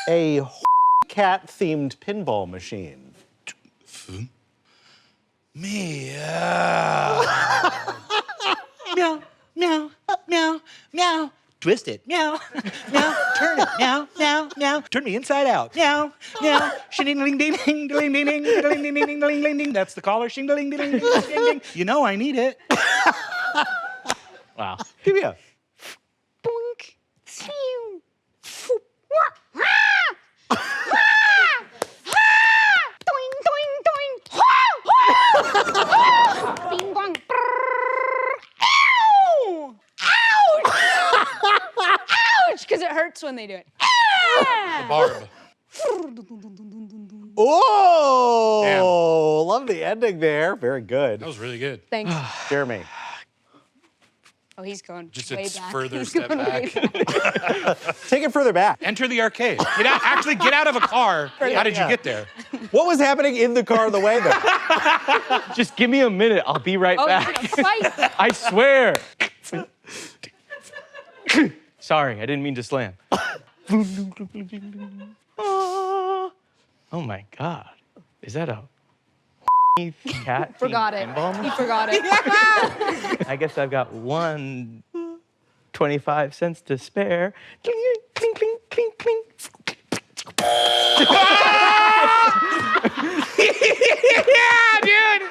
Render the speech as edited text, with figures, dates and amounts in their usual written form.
A cat-themed pinball machine. Meow. Meow, meow, meow, meow. Twist it, meow, meow. Turn it, meow, meow, meow. Turn me inside out, meow, meow. Shing ding ding ding ding ding ding ding ding ding ding ding ding. That's the collar. Shing ding ding ding ding ding. You know I need it. Wow. Give me a. Boink. Bing bong. Ow! Ouch! Ouch! Because it hurts when they do it. Barb. Oh, love the ending there. Very good. That was really good. Thanks. Jeremy. Oh, he's going Just way a back. further He's step going way back. Take it further back. Enter the arcade. Get out. Actually, get out of a car. How did you get there? What was happening in the car on the way there? Just give me a minute. I'll be right Oh, back. he's gonna fight. I swear. Sorry, I didn't mean to slam. Oh my God. Is that a cat? Forgot it. Pinball He machine? forgot it. I guess I've got 1.25 cents to spare. Cling, cling, cling, cling, cling.